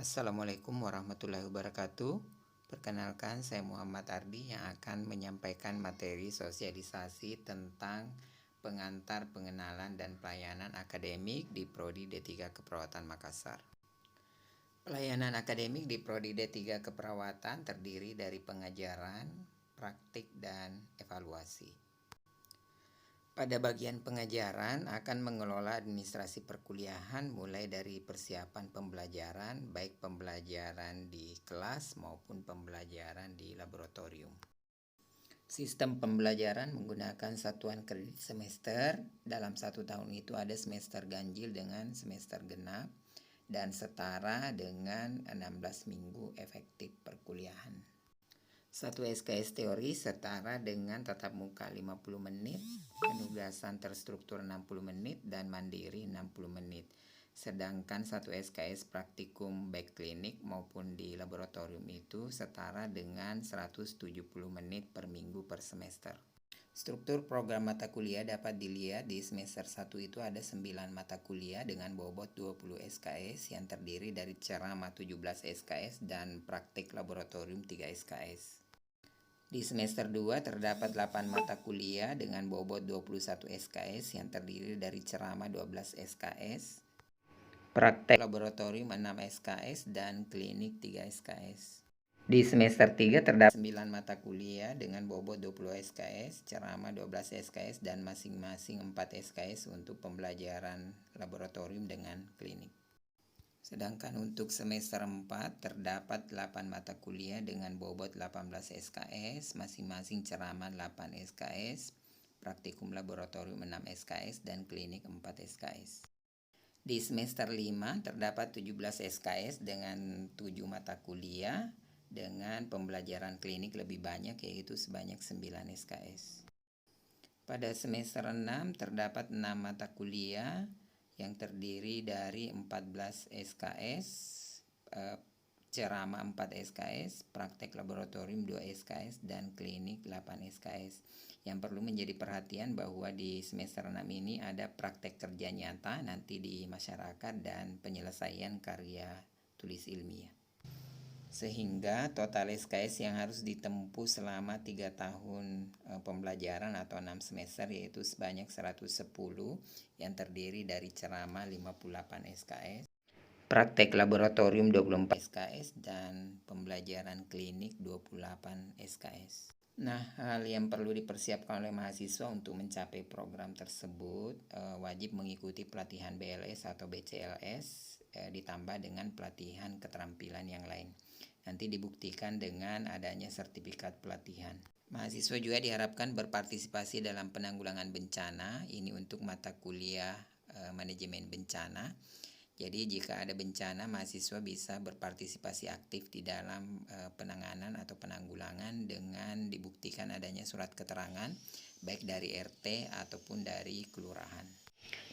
Assalamualaikum warahmatullahi wabarakatuh. Perkenalkan, saya Muhammad Ardi yang akan menyampaikan materi sosialisasi tentang pengantar pengenalan dan pelayanan akademik di Prodi D3 Keperawatan Makassar. Pelayanan akademik di Prodi D3 Keperawatan terdiri dari pengajaran, praktik, dan evaluasi. Pada bagian pengajaran akan mengelola administrasi perkuliahan mulai dari persiapan pembelajaran, baik pembelajaran di kelas maupun pembelajaran di laboratorium. Sistem pembelajaran menggunakan satuan kredit semester. Dalam 1 tahun itu ada semester ganjil dengan semester genap dan setara dengan 16 minggu efektif perkuliahan. 1 SKS teori setara dengan tatap muka 50 menit, penugasan terstruktur 60 menit, dan mandiri 60 menit. Sedangkan 1 SKS praktikum baik klinik maupun di laboratorium itu setara dengan 170 menit per minggu per semester. Struktur program mata kuliah dapat dilihat di semester 1 itu ada 9 mata kuliah dengan bobot 20 SKS yang terdiri dari ceramah 17 SKS dan praktik laboratorium 3 SKS. Di semester 2 terdapat 8 mata kuliah dengan bobot 21 SKS yang terdiri dari ceramah 12 SKS, praktek laboratorium 6 SKS, dan klinik 3 SKS. Di semester 3 terdapat 9 mata kuliah dengan bobot 20 SKS, ceramah 12 SKS, dan masing-masing 4 SKS untuk pembelajaran laboratorium dengan klinik. Sedangkan untuk semester 4 terdapat 8 mata kuliah dengan bobot 18 SKS, masing-masing ceramah 8 SKS, praktikum laboratorium 6 SKS, dan klinik 4 SKS. Di semester 5 terdapat 17 SKS dengan 7 mata kuliah dengan pembelajaran klinik lebih banyak, yaitu sebanyak 9 SKS. Pada semester 6 terdapat 6 mata kuliah yang terdiri dari 14 SKS, ceramah 4 SKS, praktek laboratorium 2 SKS, dan klinik 8 SKS. Yang perlu menjadi perhatian bahwa di semester 6 ini ada praktek kerja nyata nanti di masyarakat dan penyelesaian karya tulis ilmiah. Sehingga total SKS yang harus ditempuh selama 3 tahun pembelajaran atau 6 semester yaitu sebanyak 110 yang terdiri dari ceramah 58 SKS, praktek laboratorium 24 SKS, dan pembelajaran klinik 28 SKS. Nah, hal yang perlu dipersiapkan oleh mahasiswa untuk mencapai program tersebut wajib mengikuti pelatihan BLS atau BCLS ditambah dengan pelatihan keterampilan yang lain. Nanti dibuktikan dengan adanya sertifikat pelatihan. Mahasiswa juga diharapkan berpartisipasi dalam penanggulangan bencana, ini untuk mata kuliah manajemen bencana. Jadi jika ada bencana, mahasiswa bisa berpartisipasi aktif di dalam penanganan atau penanggulangan dengan dibuktikan adanya surat keterangan baik dari RT ataupun dari kelurahan.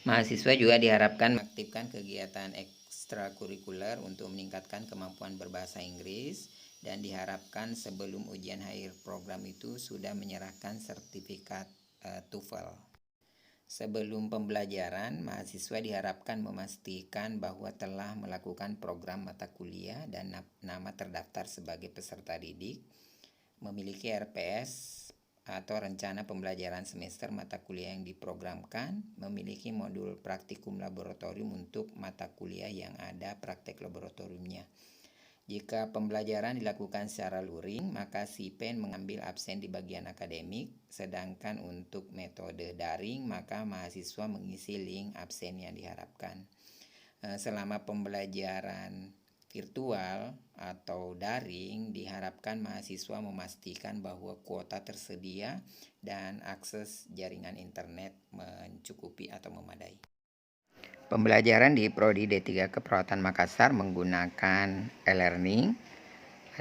Mahasiswa juga diharapkan mengaktifkan kegiatan ekstrakurikuler untuk meningkatkan kemampuan berbahasa Inggris dan diharapkan sebelum ujian akhir program itu sudah menyerahkan sertifikat TOEFL. Sebelum pembelajaran, mahasiswa diharapkan memastikan bahwa telah melakukan program mata kuliah dan nama terdaftar sebagai peserta didik, memiliki RPS atau rencana pembelajaran semester mata kuliah yang diprogramkan, memiliki modul praktikum laboratorium untuk mata kuliah yang ada praktek laboratoriumnya. Jika pembelajaran dilakukan secara luring, maka si pen mengambil absen di bagian akademik, sedangkan untuk metode daring, maka mahasiswa mengisi link absen yang diharapkan. Selama pembelajaran virtual atau daring, diharapkan mahasiswa memastikan bahwa kuota tersedia dan akses jaringan internet mencukupi atau memadai. Pembelajaran di Prodi D3 Keperawatan Makassar menggunakan e-learning.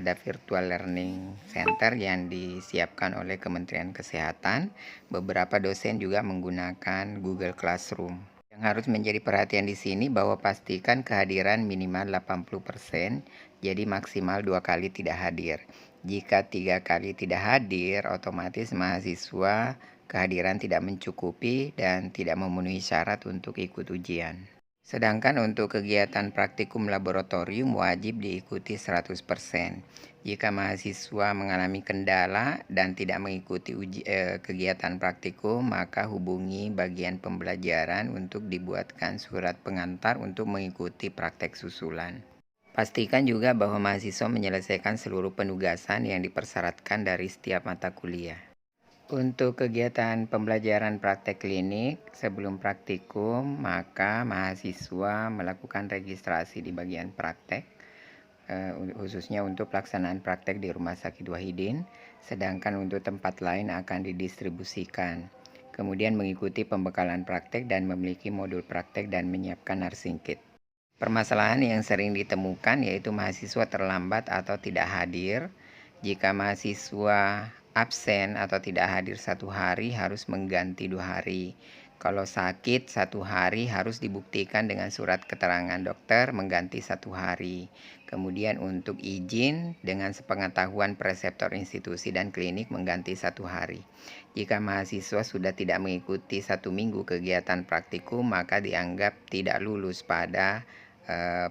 Ada virtual learning center yang disiapkan oleh Kementerian Kesehatan. Beberapa dosen juga menggunakan Google Classroom. Yang harus menjadi perhatian di sini bahwa pastikan kehadiran minimal 80%, jadi maksimal 2 kali tidak hadir. Jika 3 kali tidak hadir, otomatis mahasiswa kehadiran tidak mencukupi dan tidak memenuhi syarat untuk ikut ujian. Sedangkan untuk kegiatan praktikum laboratorium wajib diikuti 100%. Jika mahasiswa mengalami kendala dan tidak mengikuti kegiatan praktikum, maka hubungi bagian pembelajaran untuk dibuatkan surat pengantar untuk mengikuti praktek susulan. Pastikan juga bahwa mahasiswa menyelesaikan seluruh penugasan yang dipersyaratkan dari setiap mata kuliah. Untuk kegiatan pembelajaran praktek klinik sebelum praktikum, maka mahasiswa melakukan registrasi di bagian praktek, khususnya untuk pelaksanaan praktek di Rumah Sakit Wahidin, sedangkan untuk tempat lain akan didistribusikan. Kemudian mengikuti pembekalan praktek dan memiliki modul praktek dan menyiapkan nursing kit. Permasalahan yang sering ditemukan yaitu mahasiswa terlambat atau tidak hadir. Jika mahasiswa absen atau tidak hadir 1 hari harus mengganti 2 hari. Kalau sakit 1 hari harus dibuktikan dengan surat keterangan dokter mengganti 1 hari. Kemudian untuk izin dengan sepengetahuan preseptor institusi dan klinik mengganti 1 hari. Jika mahasiswa sudah tidak mengikuti 1 minggu kegiatan praktikum maka dianggap tidak lulus pada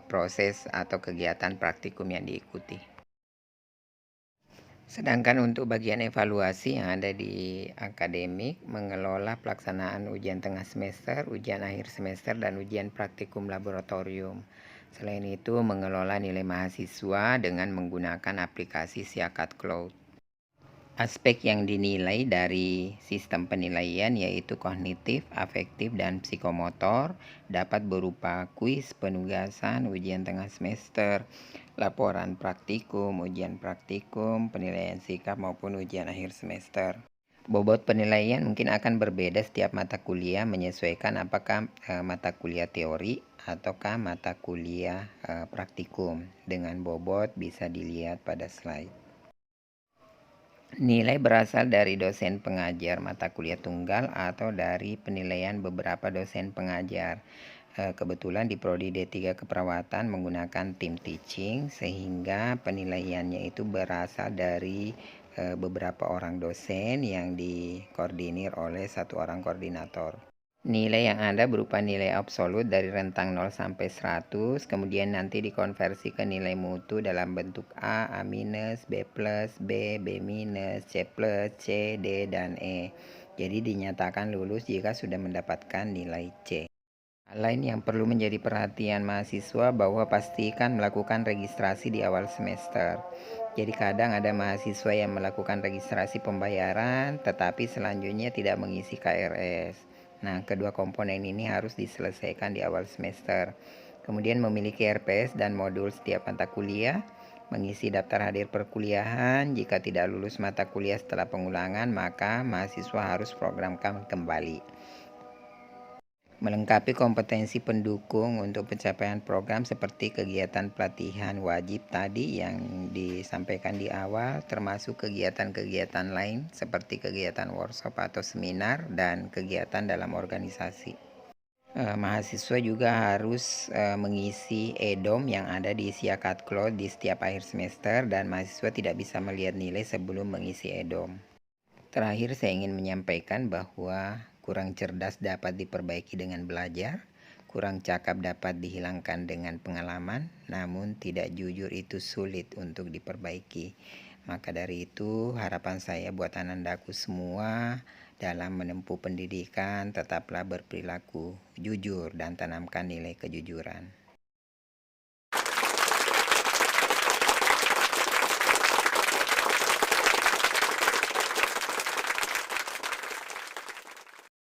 proses atau kegiatan praktikum yang diikuti. Sedangkan untuk bagian evaluasi yang ada di akademik, mengelola pelaksanaan ujian tengah semester, ujian akhir semester, dan ujian praktikum laboratorium. Selain itu, mengelola nilai mahasiswa dengan menggunakan aplikasi Siakat Cloud. Aspek yang dinilai dari sistem penilaian yaitu kognitif, afektif, dan psikomotor dapat berupa kuis, penugasan, ujian tengah semester, laporan praktikum, ujian praktikum, penilaian sikap maupun ujian akhir semester. Bobot penilaian mungkin akan berbeda setiap mata kuliah menyesuaikan apakah mata kuliah teori ataukah mata kuliah praktikum. Dengan bobot bisa dilihat pada slide. Nilai berasal dari dosen pengajar mata kuliah tunggal atau dari penilaian beberapa dosen pengajar. Kebetulan di Prodi D3 Keperawatan menggunakan tim teaching sehingga penilaiannya itu berasal dari beberapa orang dosen yang dikoordinir oleh 1 orang koordinator. Nilai yang ada berupa nilai absolut dari rentang 0 sampai 100, kemudian nanti dikonversi ke nilai mutu dalam bentuk A, A minus, B plus, B, B minus, C plus, C, D, dan E. Jadi dinyatakan lulus jika sudah mendapatkan nilai C. Hal lain yang perlu menjadi perhatian mahasiswa bahwa pastikan melakukan registrasi di awal semester. Jadi kadang ada mahasiswa yang melakukan registrasi pembayaran tetapi selanjutnya tidak mengisi KRS. Nah, kedua komponen ini harus diselesaikan di awal semester. Kemudian memiliki RPS dan modul setiap mata kuliah, mengisi daftar hadir perkuliahan. Jika tidak lulus mata kuliah setelah pengulangan, maka mahasiswa harus programkan kembali. Melengkapi kompetensi pendukung untuk pencapaian program seperti kegiatan pelatihan wajib tadi yang disampaikan di awal, termasuk kegiatan-kegiatan lain seperti kegiatan workshop atau seminar dan kegiatan dalam organisasi. Mahasiswa juga harus mengisi EDOM yang ada di Siakat Cloud di setiap akhir semester dan mahasiswa tidak bisa melihat nilai sebelum mengisi EDOM. Terakhir saya ingin menyampaikan bahwa kurang cerdas dapat diperbaiki dengan belajar, kurang cakap dapat dihilangkan dengan pengalaman, namun tidak jujur itu sulit untuk diperbaiki. Maka dari itu harapan saya buat anandaku semua dalam menempuh pendidikan tetaplah berperilaku jujur dan tanamkan nilai kejujuran.